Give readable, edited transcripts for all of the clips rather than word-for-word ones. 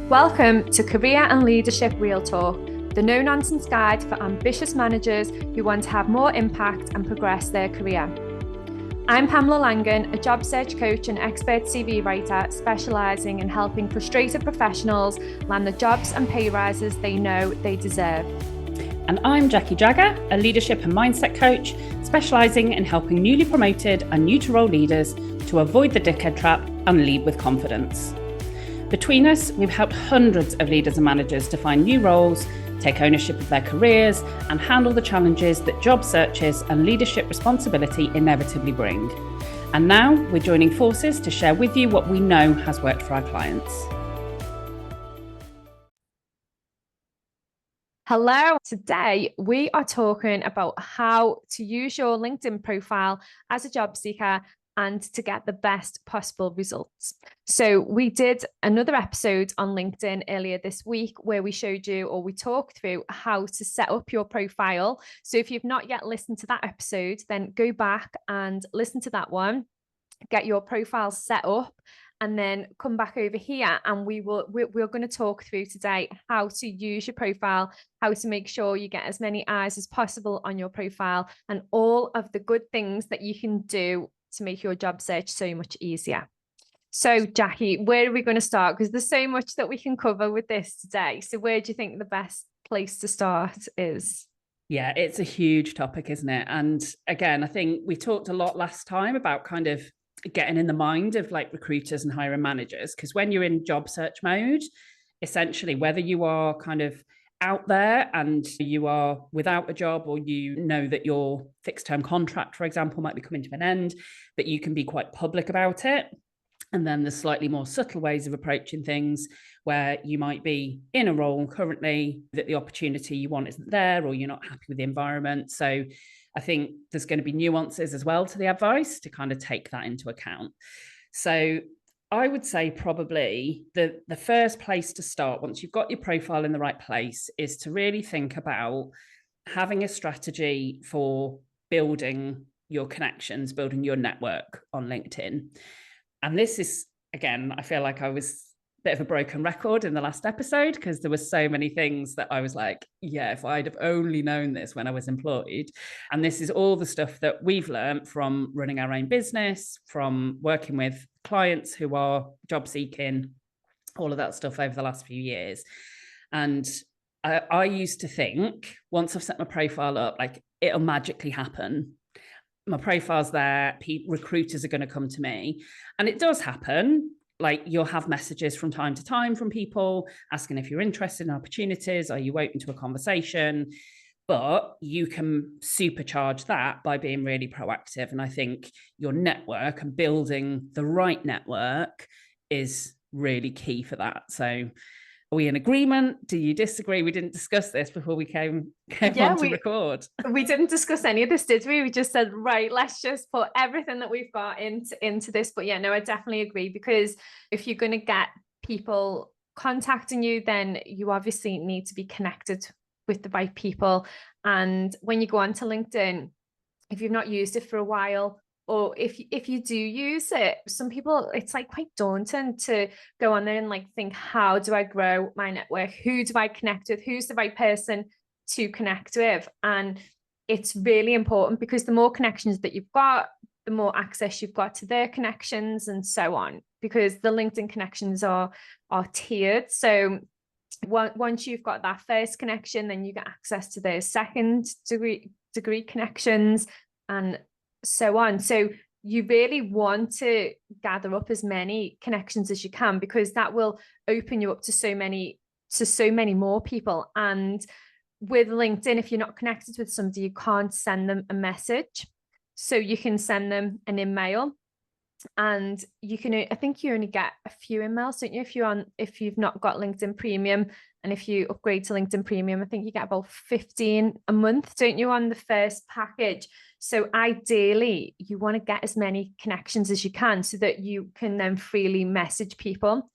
Welcome to Career and Leadership Real Talk, the no-nonsense guide for ambitious managers who want to have more impact and progress their career. I'm Pamela Langan, a job search coach and expert CV writer specialising in helping frustrated professionals land the jobs and pay rises they know they deserve. And I'm Jacqui, a leadership and mindset coach specialising in helping newly promoted and new to role leaders to avoid the dickhead trap and lead with confidence. Between us, we've helped hundreds of leaders and managers to find new roles, take ownership of their careers, and handle the challenges that job searches and leadership responsibility inevitably bring. And now we're joining forces to share with you what we know has worked for our clients. Hello, today we are talking about how to use your LinkedIn profile as a job seeker and to get the best possible results. So we did another episode on LinkedIn earlier this week where we showed you, or we talked through how to set up your profile. So if you've not yet listened to that episode, then go back and listen to that one, get your profile set up, and then come back over here and we're going to talk through today how to use your profile, how to make sure you get as many eyes as possible on your profile, and all of the good things that you can do to make your job search so much easier. So Jacqui, where are we going to start? Because there's so much that we can cover with this today. So where do you think the best place to start is? Yeah, it's a huge topic, isn't it? And again, I think we talked a lot last time about kind of getting in the mind of like recruiters and hiring managers, because when you're in job search mode, essentially, whether you are kind of out there and you are without a job, or you know that your fixed term contract, for example, might be coming to an end, but you can be quite public about it. And then there's slightly more subtle ways of approaching things where you might be in a role currently that the opportunity you want isn't there, or you're not happy with the environment. So I think there's going to be nuances as well to the advice to kind of take that into account. So I would say probably the first place to start, once you've got your profile in the right place, is to really think about having a strategy for building your connections, building your network on LinkedIn. And this is, again, I feel like I was a bit of a broken record in the last episode because there were so many things that I was like, yeah, if I'd have only known this when I was employed. And this is all the stuff that we've learned from running our own business, from working with clients who are job seeking, all of that stuff over the last few years. And I used to think once I've set my profile up, like it'll magically happen. My profile's there, recruiters are going to come to me. And it does happen. Like you'll have messages from time to time from people asking if you're interested in opportunities, are you open to a conversation? But you can supercharge that by being really proactive. And I think your network and building the right network is really key for that. So are we in agreement? Do you disagree? We didn't discuss this before we came on to record. We didn't discuss any of this, did we? We just said, right, let's just put everything that we've got into this. But yeah, no, I definitely agree, because if you're going to get people contacting you, then you obviously need to be connected with the right people. And when you go onto LinkedIn, if you've not used it for a while, or if you do use it, some people, it's like quite daunting to go on there and like think, how do I grow my network? Who do I connect with? Who's the right person to connect with? And it's really important, because the more connections that you've got, the more access you've got to their connections and so on, because the LinkedIn connections are tiered. So once you've got that first connection, then you get access to their second degree connections and so on. So you really want to gather up as many connections as you can, because that will open you up to so many more people. And with LinkedIn, if you're not connected with somebody, you can't send them a message. So you can send them an email, and you can, I think you only get a few emails, don't you? If you've not got LinkedIn Premium, and if you upgrade to LinkedIn Premium, I think you get about 15 a month, don't you, on the first package. So ideally, you want to get as many connections as you can so that you can then freely message people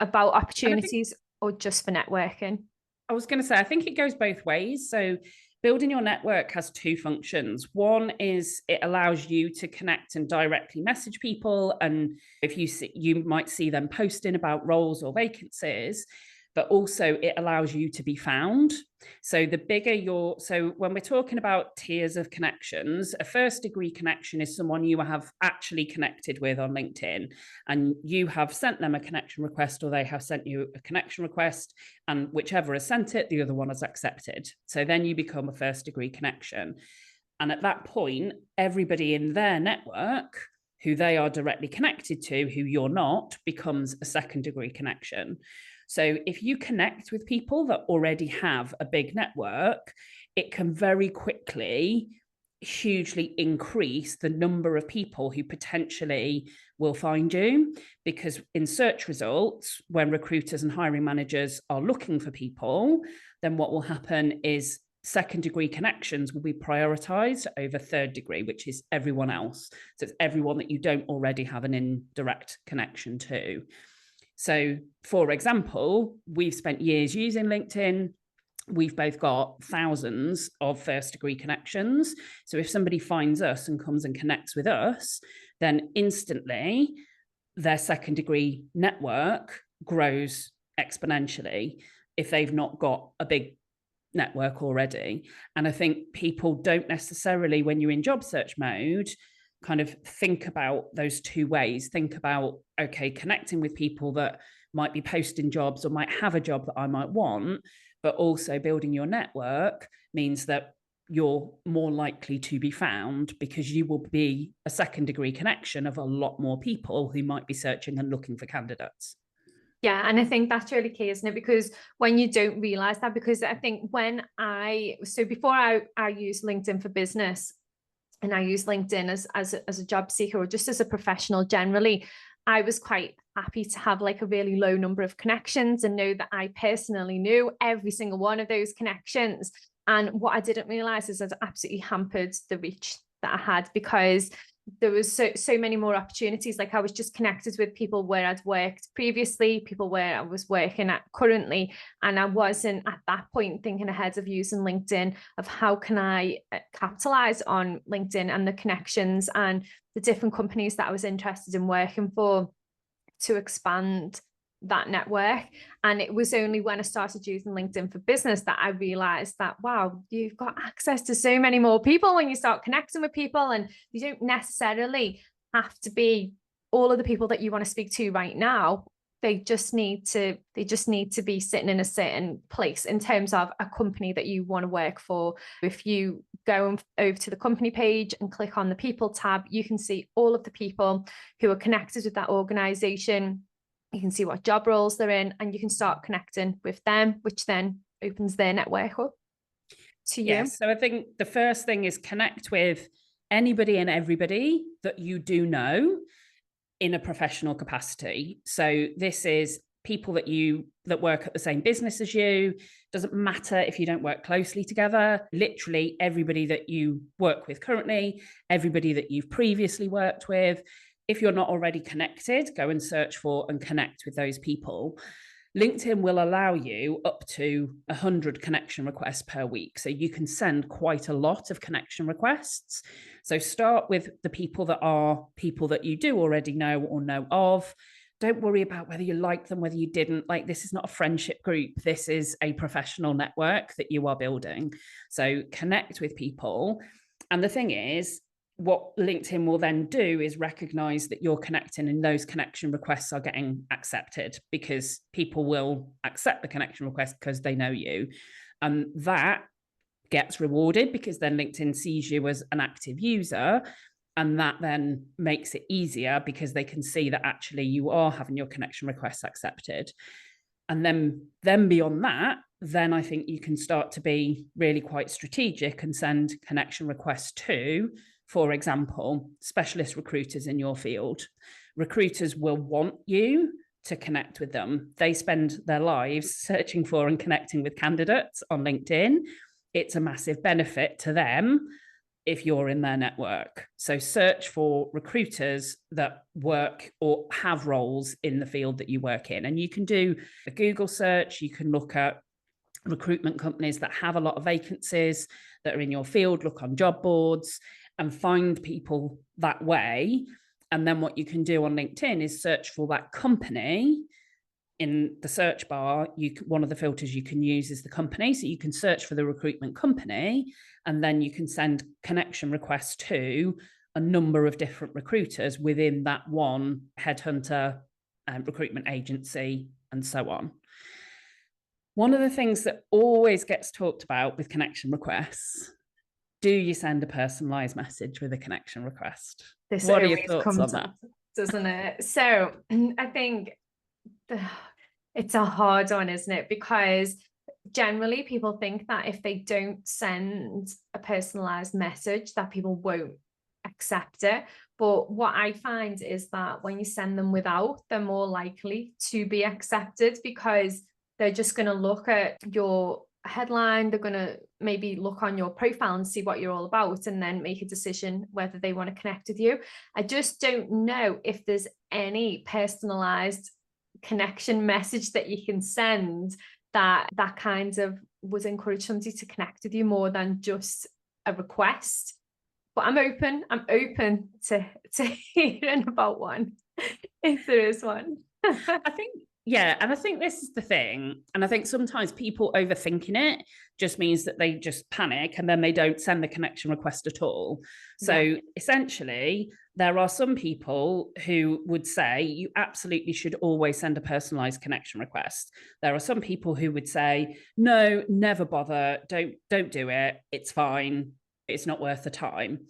about opportunities or just for networking. I was going to say, I think it goes both ways. So Building your network has two functions. One is it allows you to connect and directly message people. And if you see, you might see them posting about roles or vacancies, but also it allows you to be found. So the bigger so when we're talking about tiers of connections, a first degree connection is someone you have actually connected with on LinkedIn, and you have sent them a connection request, or they have sent you a connection request, and whichever has sent it, the other one has accepted. So then you become a first degree connection. And at that point, everybody in their network who they are directly connected to, who you're not, becomes a second degree connection. So if you connect with people that already have a big network, it can very quickly hugely increase the number of people who potentially will find you. Because in search results, when recruiters and hiring managers are looking for people, then what will happen is second degree connections will be prioritized over third degree, which is everyone else. So it's everyone that you don't already have an indirect connection to. So, for example, we've spent years using LinkedIn. We've both got thousands of first degree connections. So if somebody finds us and comes and connects with us, then instantly their second degree network grows exponentially if they've not got a big network already. And I think people don't necessarily, when you're in job search mode, kind of think about those two ways. Think about, okay, connecting with people that might be posting jobs or might have a job that I might want, but also building your network means that you're more likely to be found because you will be a second degree connection of a lot more people who might be searching and looking for candidates. Yeah, and I think that's really key, isn't it? Because when you don't realize that, because I think before I use LinkedIn for business, and I use LinkedIn as a job seeker or just as a professional generally, I was quite happy to have like a really low number of connections and know that I personally knew every single one of those connections. And what I didn't realize is that it absolutely hampered the reach that I had, because there was so many more opportunities. Like I was just connected with people where I'd worked previously, people where I was working at currently, and I wasn't at that point thinking ahead of using LinkedIn of how can I capitalize on LinkedIn and the connections and the different companies that I was interested in working for to expand that network. And it was only when I started using LinkedIn for business that I realized that, wow, you've got access to so many more people when you start connecting with people, and you don't necessarily have to be all of the people that you want to speak to right now. They just need to be sitting in a certain place in terms of a company that you want to work for. If you go over to the company page and click on the people tab, you can see all of the people who are connected with that organization. You can see what job roles they're in, and you can start connecting with them, which then opens their network up to you. Yes. So I think the first thing is connect with anybody and everybody that you do know in a professional capacity. So this is people that work at the same business as you. Doesn't matter if you don't work closely together. Literally everybody that you work with currently, everybody that you've previously worked with. If you're not already connected, go and search for and connect with those people. LinkedIn will allow you up to 100 connection requests per week. So you can send quite a lot of connection requests. So start with the people that you do already know or know of. Don't worry about whether you like them, whether you didn't. Like, this is not a friendship group. This is a professional network that you are building. So connect with people. And the thing is, what LinkedIn will then do is recognize that you're connecting and those connection requests are getting accepted, because people will accept the connection request because they know you. And that gets rewarded because then LinkedIn sees you as an active user. And that then makes it easier because they can see that actually you are having your connection requests accepted. And then beyond that, then I think you can start to be really quite strategic and send connection requests to, for example, specialist recruiters in your field. Recruiters will want you to connect with them. They spend their lives searching for and connecting with candidates on LinkedIn. It's a massive benefit to them if you're in their network. So search for recruiters that work or have roles in the field that you work in. And you can do a Google search. You can look at recruitment companies that have a lot of vacancies that are in your field, look on job boards and find people that way. And then what you can do on LinkedIn is search for that company. In the search bar, one of the filters you can use is the company. So you can search for the recruitment company, and then you can send connection requests to a number of different recruiters within that one headhunter, recruitment agency, and so on. One of the things that always gets talked about with connection requests, do you send a personalized message with a connection request? What are your thoughts on that? Doesn't it? So I think it's a hard one, isn't it? Because generally people think that if they don't send a personalized message, that people won't accept it. But what I find is that when you send them without, they're more likely to be accepted, because they're just going to look at your headline, they're going to maybe look on your profile and see what you're all about, and then make a decision whether they want to connect with you. I just don't know if there's any personalized connection message that you can send that kind of would encourage somebody to connect with you more than just a request. But I'm open to hearing about one if there is one. I think, yeah, and I think this is the thing. And I think sometimes people overthinking it just means that they just panic and then they don't send the connection request at all. So essentially, there are some people who would say you absolutely should always send a personalized connection request. There are some people who would say, no, never bother. Don't do it. It's fine. It's not worth the time.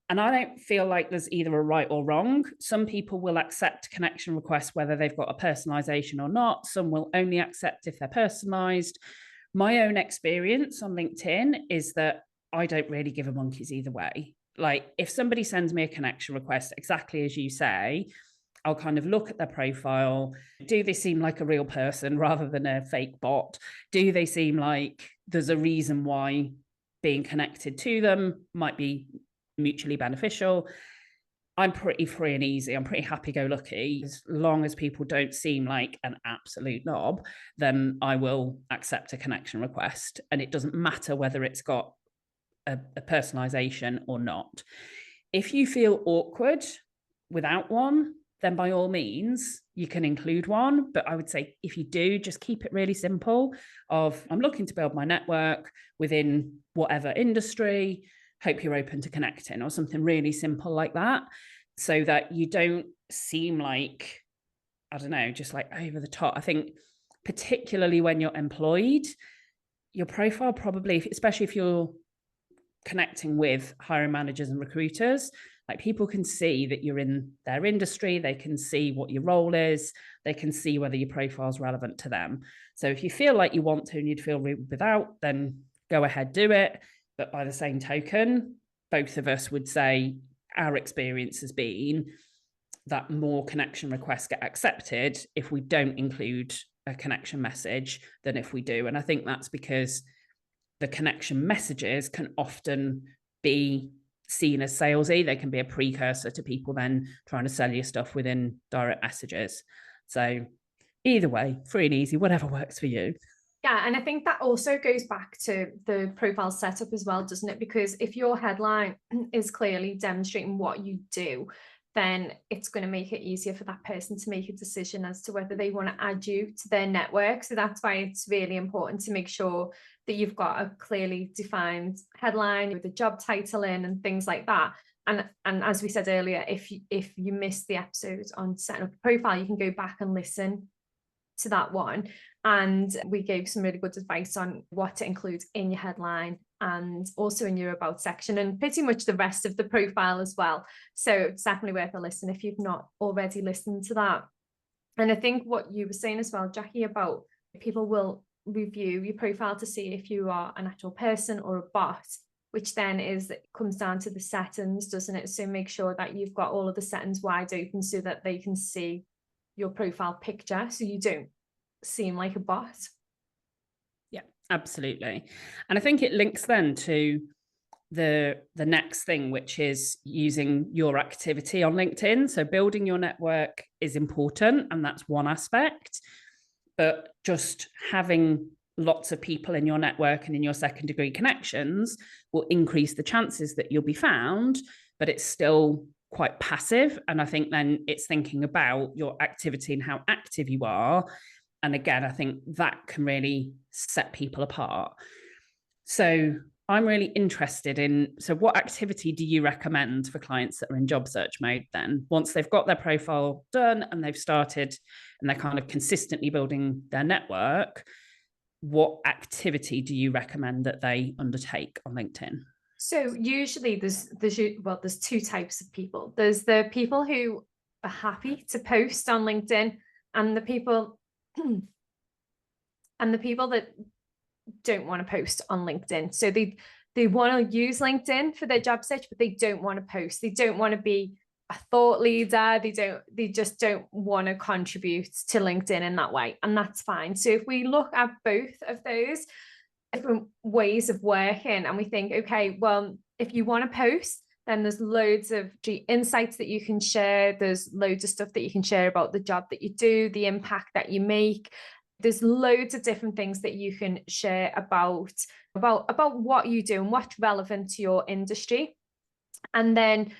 And I don't feel like there's either a right or wrong. Some people will accept connection requests whether they've got a personalization or not. Some will only accept if they're personalized. My own experience on LinkedIn is that I don't really give a monkey's either way. Like, if somebody sends me a connection request, exactly as you say, I'll kind of look at their profile. Do they seem like a real person rather than a fake bot? Do they seem like there's a reason why being connected to them might be mutually beneficial? I'm pretty free and easy. I'm pretty happy-go-lucky. As long as people don't seem like an absolute knob, then I will accept a connection request. And it doesn't matter whether it's got a personalization or not. If you feel awkward without one, then by all means, you can include one. But I would say if you do, just keep it really simple of, I'm looking to build my network within whatever industry, hope you're open to connecting, or something really simple like that, so that you don't seem like, I don't know, just like over the top. I think particularly when you're employed, your profile probably, especially if you're connecting with hiring managers and recruiters, like, people can see that you're in their industry, they can see what your role is, they can see whether your profile is relevant to them. So if you feel like you want to and you'd feel without, then go ahead, do it. But by the same token, both of us would say our experience has been that more connection requests get accepted if we don't include a connection message than if we do. And I think that's because the connection messages can often be seen as salesy. They can be a precursor to people then trying to sell you stuff within direct messages. So either way, free and easy, whatever works for you. Yeah, and I think that also goes back to the profile setup as well, doesn't it? Because if your headline is clearly demonstrating what you do, then it's going to make it easier for that person to make a decision as to whether they want to add you to their network. So that's why it's really important to make sure that you've got a clearly defined headline with a job title in and things like that. And as we said earlier, if you missed the episode on setting up a profile, you can go back and listen to that one. And we gave some really good advice on what to include in your headline and also in your about section, and pretty much the rest of the profile as well. So it's definitely worth a listen if you've not already listened to that. And I think what you were saying as well, Jacqui, about people will review your profile to see if you are an actual person or a bot, which then comes down to the settings, doesn't it? So make sure that you've got all of the settings wide open so that they can see your profile picture, so you don't seem like a bot. Yeah, absolutely. And I think it links then to the next thing, which is using your activity on LinkedIn. So building your network is important, and that's one aspect. But just having lots of people in your network and in your second degree connections will increase the chances that you'll be found, but it's still quite passive. And I think then it's thinking about your activity and how active you are. And again, I think that can really set people apart. So I'm really interested in, so what activity do you recommend for clients that are in job search mode then? Once they've got their profile done and they've started and they're kind of consistently building their network, what activity do you recommend that they undertake on LinkedIn? So usually there's two types of people. There's the people who are happy to post on LinkedIn, and the people that don't want to post on LinkedIn. So they want to use LinkedIn for their job search, but they don't want to post. They don't want to be a thought leader. They just don't want to contribute to LinkedIn in that way. And that's fine. So if we look at both of those different ways of working and we think, okay, well, if you want to post, then there's loads of insights that you can share. There's loads of stuff that you can share about the job that you do, the impact that you make. There's loads of different things that you can share about what you do and what's relevant to your industry. And then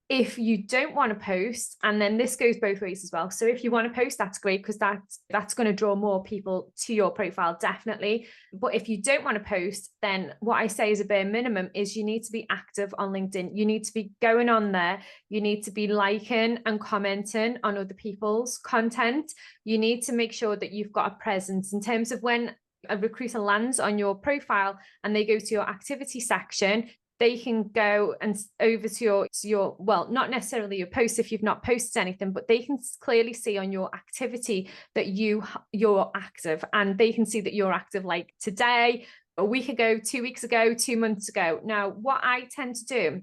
if you don't want to post, and then this goes both ways as well. So if you want to post, that's great, because that's going to draw more people to your profile, definitely. But if you don't want to post, then what I say is a bare minimum is you need to be active on LinkedIn. You need to be going on there. You need to be liking and commenting on other people's content. You need to make sure that you've got a presence in terms of when a recruiter lands on your profile and they go to your activity section, they can go and over to your well, not necessarily your post if you've not posted anything, but they can clearly see on your activity that you're active, and they can see that you're active like today, a week ago, 2 weeks ago, 2 months ago. Now, what I tend to do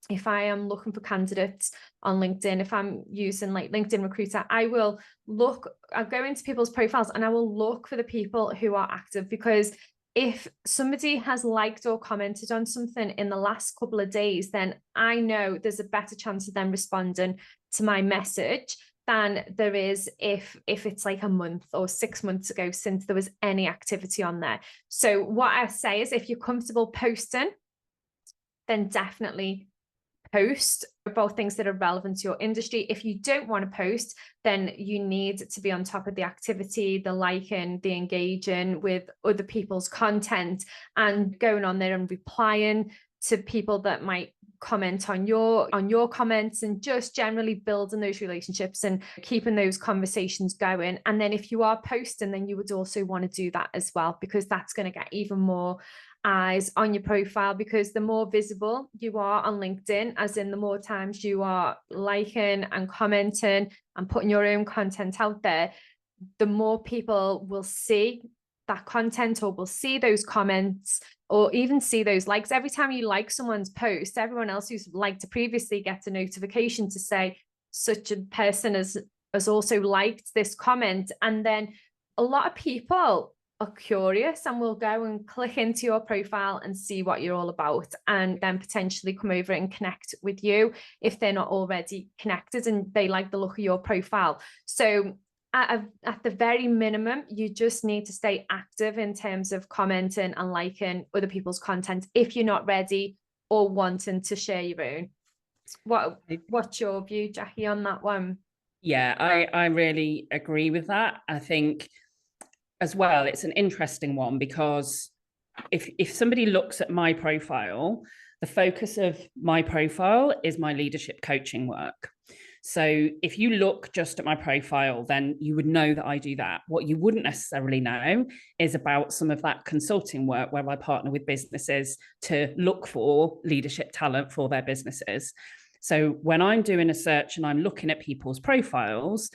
if I am looking for candidates on LinkedIn, if I'm using like LinkedIn Recruiter, I'll go into people's profiles and I will look for the people who are active, because if somebody has liked or commented on something in the last couple of days, then I know there's a better chance of them responding to my message than there is if it's like a month or 6 months ago since there was any activity on there. So what I say is, if you're comfortable posting, then definitely post about things that are relevant to your industry. If you don't want to post, then you need to be on top of the activity, the liking, the engaging with other people's content, and going on there and replying to people that might comment on your comments, and just generally building those relationships and keeping those conversations going. And then if you are posting, then you would also want to do that as well, because that's going to get even more eyes on your profile, because the more visible you are on LinkedIn, as in the more times you are liking and commenting and putting your own content out there, the more people will see that content, or will see those comments, or even see those likes. Every time you like someone's post, everyone else who's liked it previously gets a notification to say such a person has also liked this comment. And then a lot of people are curious and will go and click into your profile and see what you're all about, and then potentially come over and connect with you if they're not already connected and they like the look of your profile. So at the very minimum, you just need to stay active in terms of commenting and liking other people's content if you're not ready or wanting to share your own. What's your view, Jacqui, on that one? Yeah, I really agree with that. I think as well, it's an interesting one, because if somebody looks at my profile, the focus of my profile is my leadership coaching work. So if you look just at my profile, then you would know that I do that. What you wouldn't necessarily know is about some of that consulting work where I partner with businesses to look for leadership talent for their businesses. So when I'm doing a search and I'm looking at people's profiles,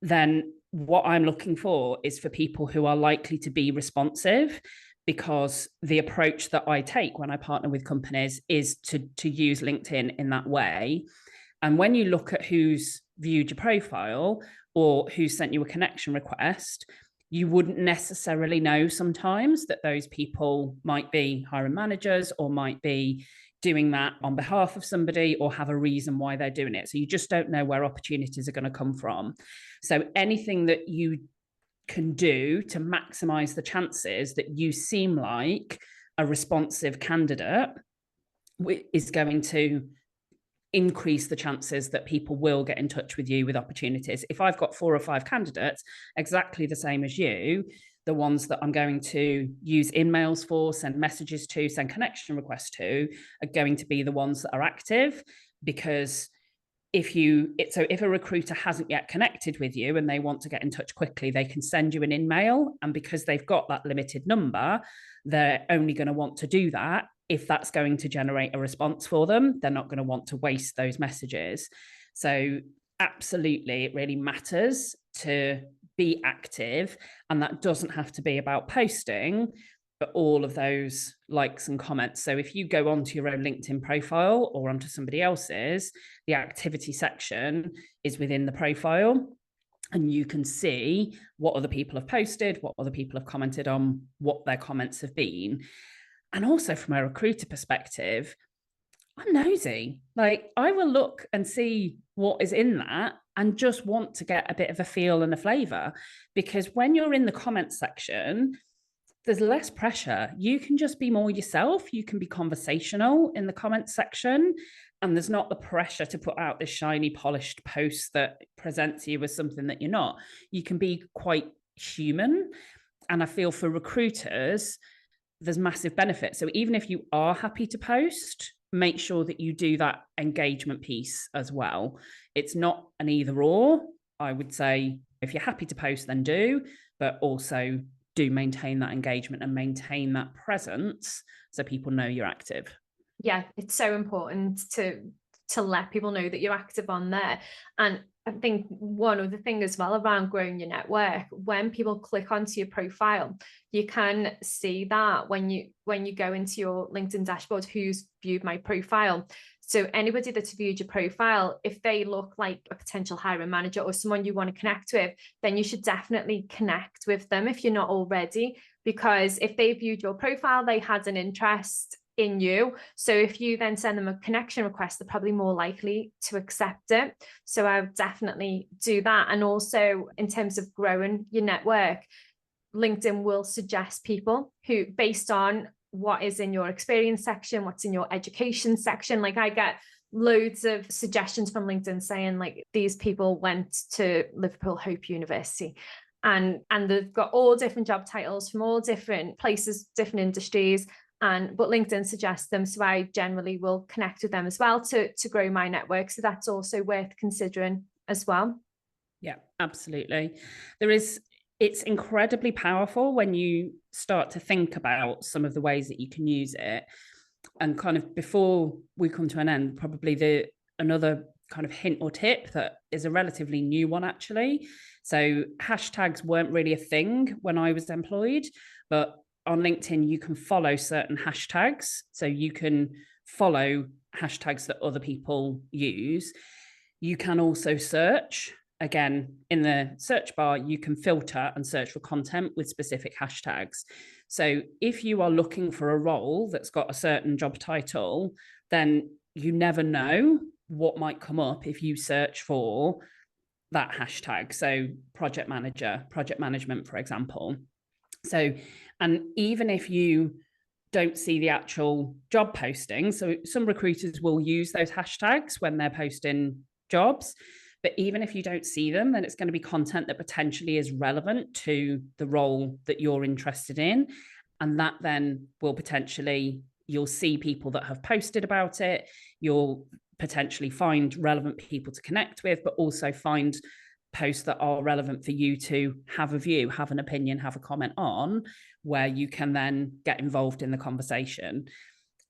then what I'm looking for is for people who are likely to be responsive, because the approach that I take when I partner with companies is to use LinkedIn in that way. And when you look at who's viewed your profile or who sent you a connection request, you wouldn't necessarily know sometimes that those people might be hiring managers, or might be doing that on behalf of somebody, or have a reason why they're doing it. So you just don't know where opportunities are going to come from. So anything that you can do to maximize the chances that you seem like a responsive candidate is going to increase the chances that people will get in touch with you with opportunities. If I've got 4 or 5 candidates exactly the same as you, the ones that I'm going to use emails for, send messages to, send connection requests to, are going to be the ones that are active. Because if a recruiter hasn't yet connected with you and they want to get in touch quickly, they can send you an email, and because they've got that limited number, they're only going to want to do that if that's going to generate a response for them. They're not going to want to waste those messages. So absolutely, it really matters to be active, and that doesn't have to be about posting, but all of those likes and comments. So if you go onto your own LinkedIn profile or onto somebody else's, the activity section is within the profile, and you can see what other people have posted, what other people have commented on, what their comments have been. And also from a recruiter perspective, I'm nosy. Like, I will look and see what is in that and just want to get a bit of a feel and a flavor, because when you're in the comments section, there's less pressure. You can just be more yourself. You can be conversational in the comments section, and there's not the pressure to put out this shiny, polished post that presents you as something that you're not. You can be quite human. And I feel for recruiters, there's massive benefits. So even if you are happy to post, make sure that you do that engagement piece as well. It's not an either or. I would say if you're happy to post, then do, but also do maintain that engagement and maintain that presence so people know you're active. Yeah, it's so important to let people know that you're active on there. And I think one other thing as well around growing your network, when people click onto your profile, you can see that when you go into your LinkedIn dashboard, who's viewed my profile. So anybody that's viewed your profile, if they look like a potential hiring manager or someone you want to connect with, then you should definitely connect with them if you're not already, because if they viewed your profile, they had an interest in you. So if you then send them a connection request, they're probably more likely to accept it. So I would definitely do that. And also in terms of growing your network, LinkedIn will suggest people who, based on what is in your experience section, what's in your education section. Like, I get loads of suggestions from LinkedIn saying like, these people went to Liverpool Hope University, and they've got all different job titles from all different places, different industries. But LinkedIn suggests them. So I generally will connect with them as well to grow my network. So that's also worth considering as well. Yeah, absolutely. It's incredibly powerful when you start to think about some of the ways that you can use it. And kind of before we come to an end, probably another kind of hint or tip that is a relatively new one, actually. So hashtags weren't really a thing when I was employed, but on LinkedIn, you can follow certain hashtags. So you can follow hashtags that other people use. You can also search. Again, in the search bar, you can filter and search for content with specific hashtags. So if you are looking for a role that's got a certain job title, then you never know what might come up if you search for that hashtag. So project manager, project management, for example. So, and even if you don't see the actual job posting, so some recruiters will use those hashtags when they're posting jobs, but even if you don't see them, then it's going to be content that potentially is relevant to the role that you're interested in. And that then will potentially, you'll see people that have posted about it. You'll potentially find relevant people to connect with, but also find posts that are relevant for you to have a view, have an opinion, have a comment on, where you can then get involved in the conversation.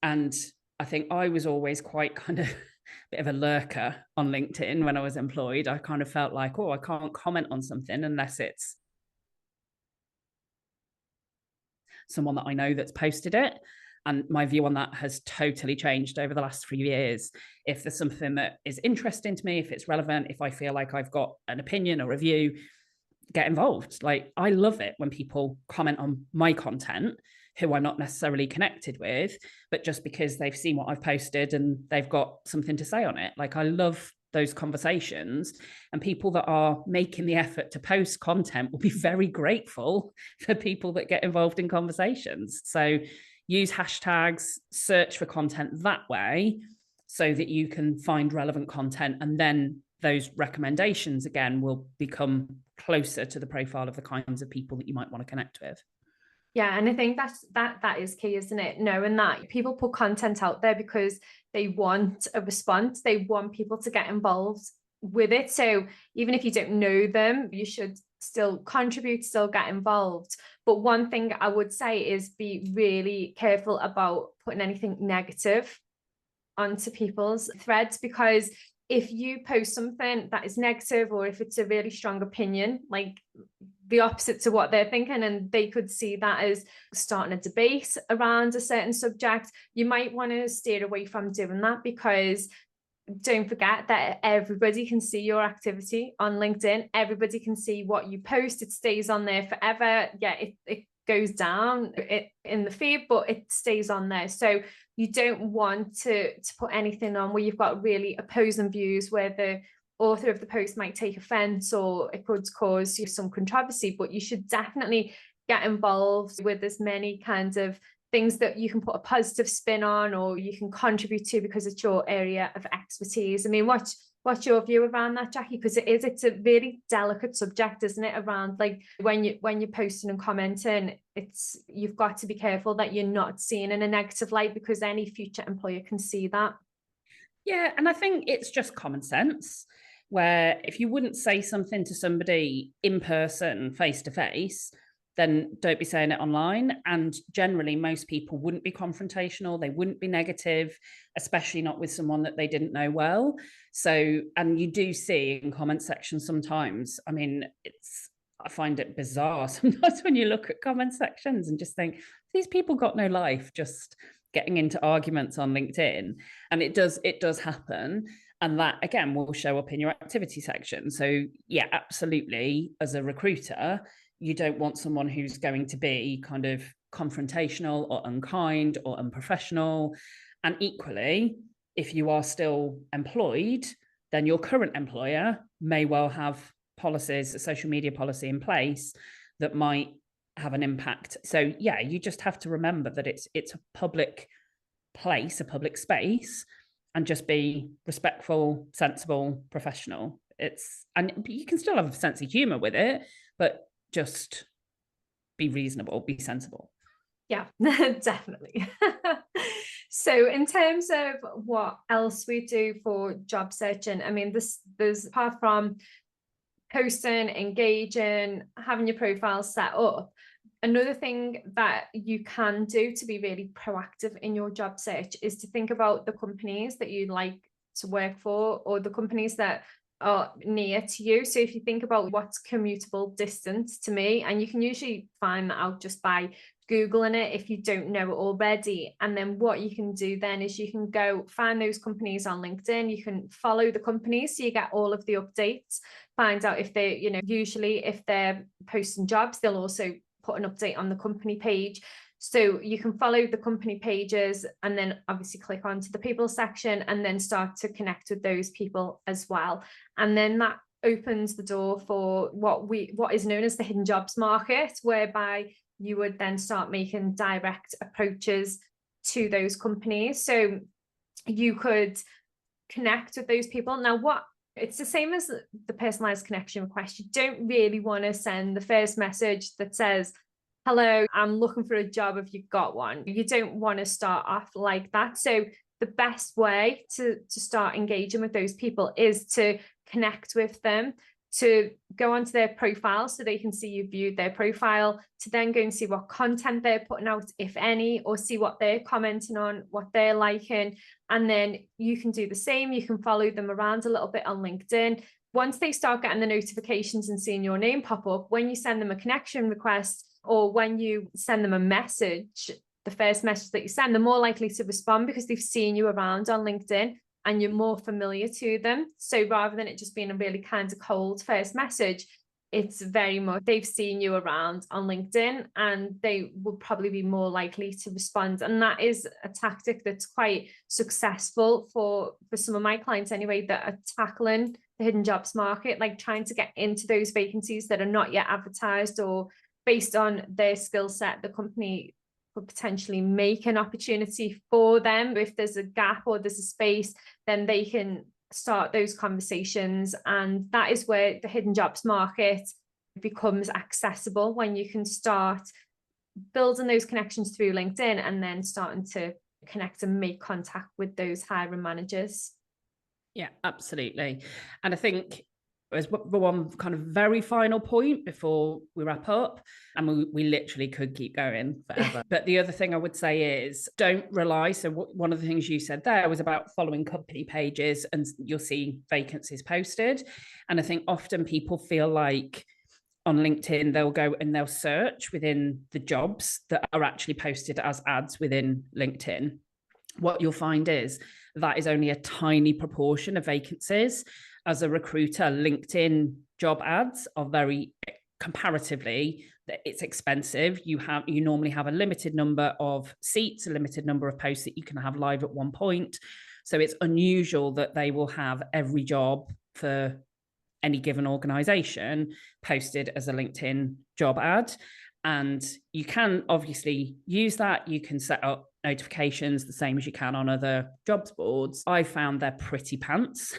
And I think I was always quite kind of bit of a lurker on LinkedIn when I was employed. I kind of felt like, oh, I can't comment on something unless it's someone that I know that's posted it. And my view on that has totally changed over the last few years. If there's something that is interesting to me, if it's relevant, if I feel like I've got an opinion or a view, get involved. Like, I love it when people comment on my content who I'm not necessarily connected with, but just because they've seen what I've posted and they've got something to say on it. Like, I love those conversations, and people that are making the effort to post content will be very grateful for people that get involved in conversations. So use hashtags, search for content that way so that you can find relevant content, and then those recommendations again will become closer to the profile of the kinds of people that you might want to connect with. Yeah, and I think that is key, isn't it? Knowing that people put content out there because they want a response, they want people to get involved with it. So even if you don't know them, you should still contribute, still get involved. But one thing I would say is be really careful about putting anything negative onto people's threads, because if you post something that is negative, or if it's a really strong opinion, like the opposite to what they're thinking, and they could see that as starting a debate around a certain subject, you might want to steer away from doing that, because don't forget that everybody can see your activity on LinkedIn. Everybody can see what you post. It stays on there forever. Yeah, it goes down in the feed, but it stays on there. So you don't want to put anything on where you've got really opposing views, where the author of the post might take offense, or it could cause you some controversy. But you should definitely get involved with as many kinds of things that you can put a positive spin on, or you can contribute to, because it's your area of expertise. I mean, what's your view around that, Jacqui? Because it's a really delicate subject, isn't it? Around, like, when you're posting and commenting, you've got to be careful that you're not seen in a negative light, because any future employer can see that. Yeah, and I think it's just common sense, where if you wouldn't say something to somebody in person, face to face, then don't be saying it online. And generally, most people wouldn't be confrontational. They wouldn't be negative, especially not with someone that they didn't know well. So, and you do see in comment sections sometimes, I mean, I find it bizarre sometimes when you look at comment sections and just think, these people got no life, just getting into arguments on LinkedIn. And it does happen. And that, again, will show up in your activity section. So yeah, absolutely. As a recruiter, you don't want someone who's going to be kind of confrontational or unkind or unprofessional. And equally, if you are still employed, then your current employer may well have policies, a social media policy in place that might have an impact. So yeah, you just have to remember that it's a public place, a public space, and just be respectful, sensible, professional. And you can still have a sense of humor with it, but just be reasonable, be sensible. Yeah, definitely. So in terms of what else we do for job searching, I mean, there's apart from posting, engaging, having your profile set up, another thing that you can do to be really proactive in your job search is to think about the companies that you'd like to work for, or the companies that are near to you. So if you think about what's commutable distance to me, and you can usually find that out just by Googling it if you don't know it already. And then what you can do then is you can go find those companies on LinkedIn. You can follow the companies so you get all of the updates, find out if they, usually if they're posting jobs, they'll also put an update on the company page. So you can follow the company pages, and then obviously click onto the people section, and then start to connect with those people as well. And then that opens the door for what is known as the hidden jobs market, whereby you would then start making direct approaches to those companies. So you could connect with those people. Now, it's the same as the personalized connection request. You don't really want to send the first message that says, hello, I'm looking for a job, if you've got one. You don't want to start off like that. So the best way to start engaging with those people is to connect with them, to go onto their profile so they can see you viewed their profile, to then go and see what content they're putting out, if any, or see what they're commenting on, what they're liking. And then you can do the same. You can follow them around a little bit on LinkedIn. Once they start getting the notifications and seeing your name pop up, when you send them a connection request, or when you send them a message, the first message that you send, they're more likely to respond because they've seen you around on LinkedIn and you're more familiar to them. So rather than it just being a really kind of cold first message, it's very much, they've seen you around on LinkedIn and they will probably be more likely to respond. And that is a tactic that's quite successful for some of my clients anyway, that are tackling the hidden jobs market, like trying to get into those vacancies that are not yet advertised, or based on their skill set, the company could potentially make an opportunity for them. If there's a gap or there's a space, then they can start those conversations. And that is where the hidden jobs market becomes accessible, when you can start building those connections through LinkedIn and then starting to connect and make contact with those hiring managers. Yeah, absolutely. And I think as the one kind of very final point before we wrap up, and we literally could keep going forever. But the other thing I would say is, don't rely. So one of the things you said there was about following company pages and you'll see vacancies posted. And I think often people feel like on LinkedIn, they'll go and they'll search within the jobs that are actually posted as ads within LinkedIn. What you'll find is that is only a tiny proportion of vacancies. As a recruiter, LinkedIn job ads are very, comparatively, it's expensive. You normally have a limited number of seats, a limited number of posts that you can have live at one point. So it's unusual that they will have every job for any given organization posted as a LinkedIn job ad. And you can obviously use that. You can set up notifications the same as you can on other jobs boards. I found they're pretty pants.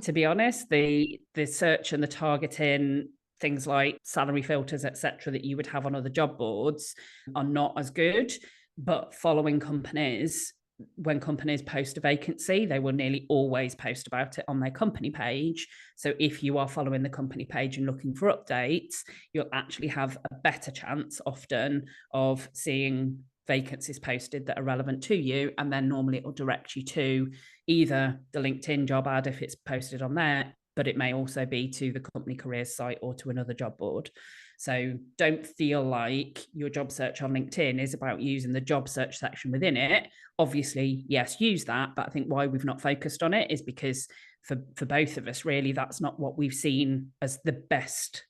To be honest, the search and the targeting, things like salary filters, etc., that you would have on other job boards are not as good. But following companies, when companies post a vacancy, they will nearly always post about it on their company page. So if you are following the company page and looking for updates, you'll actually have a better chance often of seeing vacancies posted that are relevant to you. And then normally it will direct you to either the LinkedIn job ad if it's posted on there, but it may also be to the company careers site or to another job board. So don't feel like your job search on LinkedIn is about using the job search section within it. Obviously, yes, use that. But I think why we've not focused on it is because for both of us, really, that's not what we've seen as the best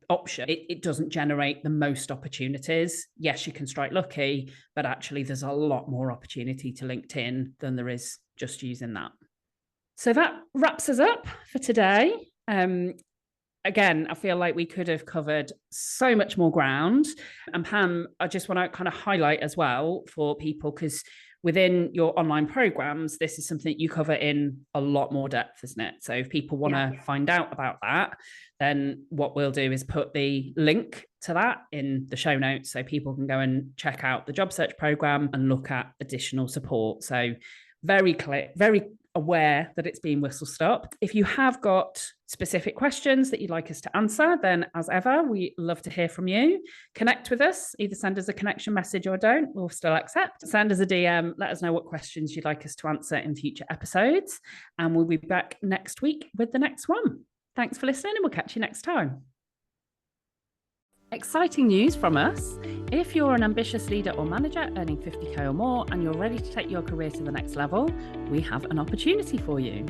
option. It doesn't generate the most opportunities. Yes, you can strike lucky, but actually there's a lot more opportunity to LinkedIn than there is just using that. So that wraps us up for today. Again, I feel like we could have covered so much more ground. And Pam, I just want to kind of highlight as well for people, because within your online programs, this is something that you cover in a lot more depth, isn't it? So if people want to find out about that, then what we'll do is put the link to that in the show notes so people can go and check out the job search program and look at additional support. So very clear, very aware that it's been whistle stop. If you have got specific questions that you'd like us to answer, then as ever, we love to hear from you. Connect with us, either send us a connection message or don't, we'll still accept. Send us a DM, let us know what questions you'd like us to answer in future episodes. And we'll be back next week with the next one. Thanks for listening and we'll catch you next time. Exciting news from us. If you're an ambitious leader or manager earning 50k or more and you're ready to take your career to the next level, we have an opportunity for you.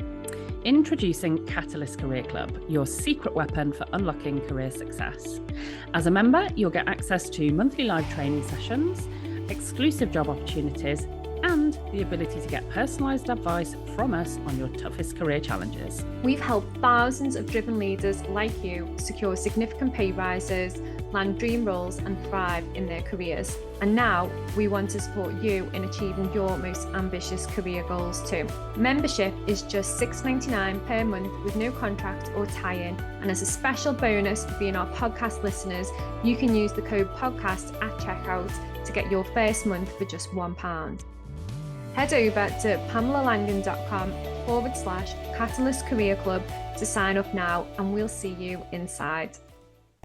Introducing Catalyst Career Club, your secret weapon for unlocking career success. As a member, you'll get access to monthly live training sessions, exclusive job opportunities, and the ability to get personalised advice from us on your toughest career challenges. We've helped thousands of driven leaders like you secure significant pay rises, land dream roles and thrive in their careers. And now we want to support you in achieving your most ambitious career goals too. Membership is just $6.99 per month with no contract or tie-in. And as a special bonus for being our podcast listeners, you can use the code podcast at checkout to get your first month for just £1. Head over to pamelalangan.com/Catalyst Career Club to sign up now, and we'll see you inside.